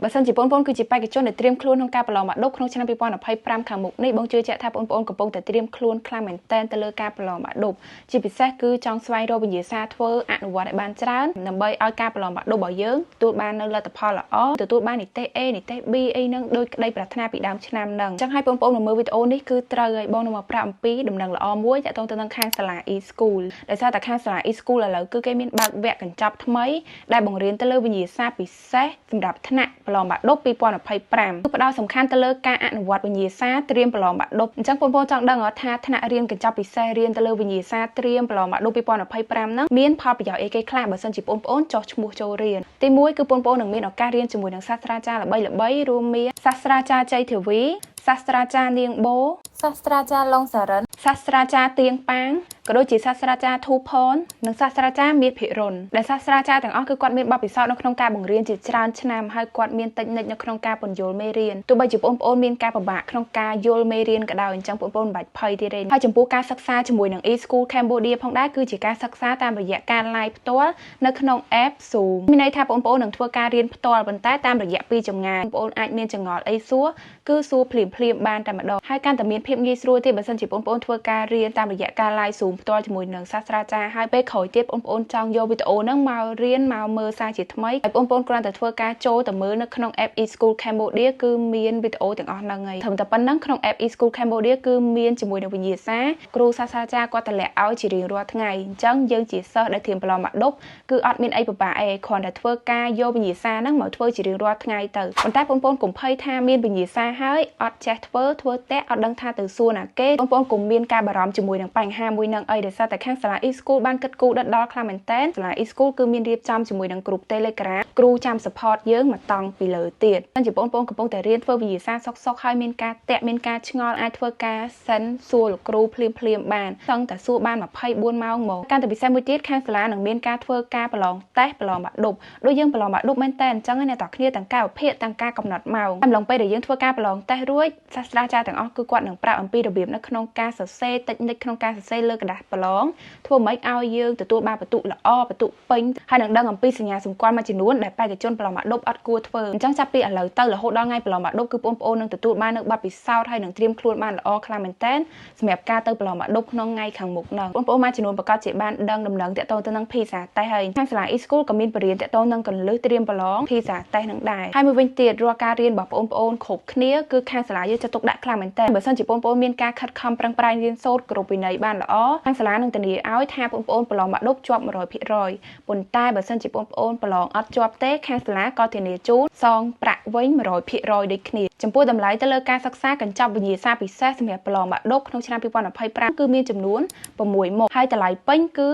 បើសិនជាបងប្អូនគឺជាបេក្ខជនដែលត្រៀមខ្លួនក្នុងការប្រឡងបាក់ឌុបក្នុងឆ្នាំ2025ខាងមុខនេះបងជឿជាក់ថាបងប្អូនកំពុងតែត្រៀមខ្លួនខ្លាំងមែនទែនទៅលើការប្រឡងបាក់ឌុបជាពិសេសគឺចង់ស្វែងរកវិញ្ញាសាធ្វើអនុវត្តឲ្យបានច្រើនដើម្បីឲ្យការប្រឡងបាក់ឌុបរបស់យើងទទួលបាននូវលទ្ធផលល្អទទួលបាននិទេស A និទេស B អីហ្នឹងដោយក្តីប្រាថ្នាពីដើមឆ្នាំហ្នឹងអញ្ចឹងឲ្យបងប្អូនមកមើលវីដេអូនេះគឺត្រូវឲ្យបងមកប្រាប់អំពីដំណឹងល្អមួយទាក់ទងទៅនឹងខាងសាលា e-school ដោយសារតែខាងសាលា e-school ឥឡូវគឺគេមានបើកវគ្គកញ្ចប់ថ្មីដែលបង្រៀនទៅលើវិញ្ញាសាពិសេសសម្រាប់ថ្នាក់ប្រឡងបាក់ឌុប2025គឺផ្ដោតសំខាន់ទៅលើការអនុវត្តវិញ្ញាសាត្រៀមប្រឡងបាក់ឌុបអញ្ចឹងបងប្អូនចង់ដឹងថាថ្នាក់រៀនកញ្ចប់ពិសេសរៀនទៅលើវិញ្ញាសាត្រៀមប្រឡងបាក់ឌុប2025ហ្នឹងមានផលប្រយោជន៍អីគេខ្លះបើសិនជាបងប្អូនចុះឈ្មោះចូលរៀនទី1គឺបងប្អូននឹងមានឱកាសរៀនជាមួយនឹងសាស្ត្រាចារ្យល្បីៗរួមមានសាស្ត្រាចារ្យជ័យធាវីសាស្ត្រាចារ្យនាងបូសាស្ត្រាចារ្យឡុងសារិនសាស្ត្រាចារ្យទៀងប៉ាងក៏ដូចជាសាស្ត្រាចារ្យធូផននិងសាស្ត្រាចារ្យមាសភិរុនដែលសាស្ត្រាចារ្យទាំងអស់គឺគាត់មានបទពិសោធន៍នៅក្នុងការបង្រៀនជាច្រើនឆ្នាំហើយគាត់មានតិចនិចនៅក្នុងការពន្យល់មេរៀនទោះបីជាបងប្អូនមានការពិបាកក្នុងការយល់មេរៀនក៏ដោយអញ្ចឹងបងប្អូនមិនបាច់ភ័យទេទេហើយចំពោះការសិក្សាជាមួយនឹង e-school Cambodia ផងដែរគឺជាការសិក្សាតាមរយៈការ live ផ្ទាល់នៅក្នុង app Zoom មានន័យថាបងប្អូននឹងធ្វើការរៀនផ្ទាល់ប៉ុន្តែតាមរយៈពីចម្ងាយបងប្អូនអាចមានចង្អល់អីសួរគឺសួរភ្លាមបានតែម្ដងហើយកាន់តែមានភាពងាយស្រួលទៀតបើសិនជាបងប្អូនធ្វើការរៀនតាមរយៈការ live Zoom ផ្ទាល់ជាមួយនឹងសាស្ត្រាចារ្យហើយពេលក្រោយទៀតបងប្អូនចង់យកវីដេអូហ្នឹងមករៀនមកមើលសារជាថ្មីហើយបងប្អូនគ្រាន់តែធ្វើការចូលទៅមើលនៅក្នុង app e-school Cambodia គឺមានវីដេអូទាំងអស់ហ្នឹងហើយត្រឹមតែប៉ុណ្្នឹងក្នុង app e-school Cambodia គឺមានជាមួយនឹងវិញ្ញាសាគ្រូសាស្ត្រាចារ្យគាត់តម្លាក់ឲ្យជារៀងរាល់ថ្ងៃអញ្ចឹងយើងជាសិស្សដែលត្រៀមប្រឡងបាក់ឌុបគឺអត់មានអីពិបាកអីគ្រាន់តែធ្វើការយកវិញ្ញាសាហ្នឹងមកធ្វើជារៀងរាល់ថ្ងៃទៅប៉ុន្តែបងប្អូនកុំភ័យថាមានវិញ្ញាសាហើយអត់ចេះធ្វើតែអត់ដឹងថាទៅសួរណាគេបងប្អូនកុំមានការបារម្ភជាមួយនឹងបញ្ហាមួយហ្នឹងអីដោយសារតែខាងសាលា e-school បានគិតគូរដិតដល់ខ្លាំងមែនតើសាលា e-school គឺមានរៀបចំជាមួយនឹងគ្រូ Telegram គ្រូចាំ support យើងមកតង់ពីលើទៀតអញ្ចឹងបងប្អូនកំពុងតែរៀនធ្វើវិញ្ញាសាសុកហើយមានការតាក់មានការឆ្ងល់អាចធ្វើការសិនសួរលោកគ្រូភ្លាមបានសឹងតែសួរបាន24ម៉ោងមកការទៅពិសេសមួយទៀតខាងសាលានឹងមានការធ្វើការប្រឡងតេស្តប្រឡងបាក់ឌុបដូចយើងប្រឡងបាក់ឌុបមែនតើអញ្ចឹងអ្នកទាំងគ្នាទាំងការវិភាគទាំងការកំណត់ម៉ោងអំឡុងពេលដែលយើងធ្វើការប្រឡងតេស្តរួចសាស្ត្រាចារ្យទាំងអស់គឺគាត់នឹងប្រាប់អំពីរបៀបនៅក្នុងការសរសេរតិចនិចក្នុងការសរសេរលើក្រដាសប្រឡងធ្វើម៉េចឲ្យយើងទទួលបានបន្ទុកល្អបន្ទុកពេញហើយនឹងដឹងអំពីសញ្ញាសម្គាល់មួយចំនួនដែលបេក្ខជនប្រឡងបាក់ឌុបអត់គួរធ្វើអញ្ចឹងចាប់ពីឥឡូវទៅរហូតដល់ថ្ងៃប្រឡងបាក់ឌុបគឺបងប្អូននឹងទទួលបាននូវបទពិសោធន៍ហើយនឹងត្រៀមខ្លួនបានល្អខ្លាំងមែនតើសម្រាប់ការទៅប្រឡងបាក់ឌុបក្នុងថ្ងៃខាងមុខហ្នឹងបងប្អូនមួយចំនួនប្រកាសជាបានដឹងដំណឹងទាក់ទងទៅនឹងភាសាតេស្តហើយខាងសាលា e-school ក៏មានបរិញ្ញាទាក់ទងនឹងកលឹះត្រៀមប្រឡងភាសាតេស្តនឹងដែរហើយមួយវិញទៀតរាល់ការរៀនរបស់បងប្អូនគ្រប់គ្នាគឺខាងសាលាយើងចាត់ទុកដាក់ខ្លាំងមែនតើបើសិនជាបងប្អូនមានការខិតខំប្រឹងប្រែងរៀនសូត្រគ្រប់វិន័យបានល្អខាងសាលានឹងធានាឲ្យថាបងប្អូនប្រឡងបាក់ឌុបជាប់ 100% ប៉ុន្តែបើសិនជាបងប្អូនប្រឡងអត់ជាប់ទេខាងសាលាក៏ធានាជូនសងប្រាក់វិញ 100% ដូចគ្នាចំពោះតម្លៃទៅលើការសិក្សាកញ្ចប់វិញ្ញាសាពិសេសសម្រាប់ប្រឡងបាក់ឌុបក្នុងឆ្នាំ2025គឺមានចំនួន6មុខហើយតម្លៃពេញគឺ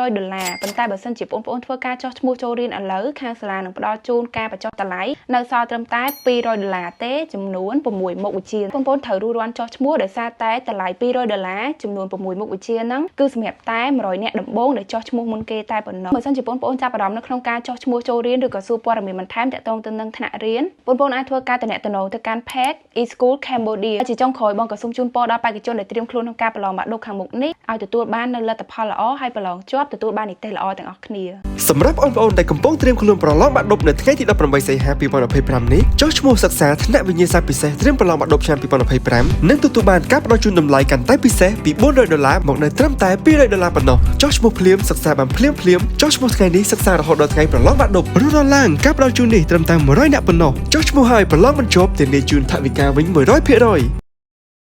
$400ប៉ុន្តែបើសិនជាបងប្អូនធ្វើការចុះឈ្មោះចូលរៀនឥឡូវខាងសាលានឹងផ្ដល់ជូនការបញ្ចុះតម្លៃនៅសល់ត្រឹមតែ$200ទេចំនួន6មុខវិជ្ជាបងប្អូនត្រូវរាន់ចុះឈ្មោះដោយសារតែតម្លៃ$200ចំនួន6មុខវិជ្ជាហ្នឹងគឺសម្រាប់តែ100នាក់ដំបូងដែលចុះឈ្មោះមុនគេតែប៉ុណ្ណោះបើសិនជាបងប្អូនចាប់អារម្មណ៍នៅក្នុងការចុះឈ្មោះចូលរៀនឬក៏សួរព័ត៌មានបន្ថែមទាក់ទងទៅនឹងថ្នាក់រៀនបងប្អូនអាចធ្វើការទំនាក់ទំនងទៅកាន់ page e-school Cambodia ជាចុងក្រោយបងក៏សូមជូនពរដល់បេក្ខជនដែលត្រៀមខ្លួនក្នុងការប្រឡងបាក់ឌុបខាងមុខនេះឲ្យទទួលបាននូវលទ្ធផលល្អហើយប្រឡងជាប់ទទួលបាននិទេសល្អទាំងអស់គ្នាសម្រាប់បងប្អូនដែលកំពុងត្រៀមខ្លួនប្រឡងបាក់ឌុបនៅថ្ងៃទី18សីហា2025នេះចុះឈ្មោះសិក្សាថ្នាក់វិញ្ញាសាពិសេសត្រៀមប្រឡងបាក់ឌុបឆ្នាំ2025នឹងទទួលបានការផ្ដល់ជូនតម្លៃកាន់តែពិសេសពី$400មកនៅត្រឹមតែ$200ប៉ុណ្ណោះចុះឈ្មោះភ្លាមសិក្សាបានភ្លាមចុះឈ្មោះថ្ងៃនេះសិក្សារហូតដល់ថ្ងៃប្រឡងបាក់ឌុបរួចរាល់ឡើងការផ្ដល់ជូននេះត្រឹមតែ100នាក់ប៉ុណ្ណោះចុះឈ្មោះហើយប្រឡងបញ្ចប់ធានាជូនថវិកាវិញ100%។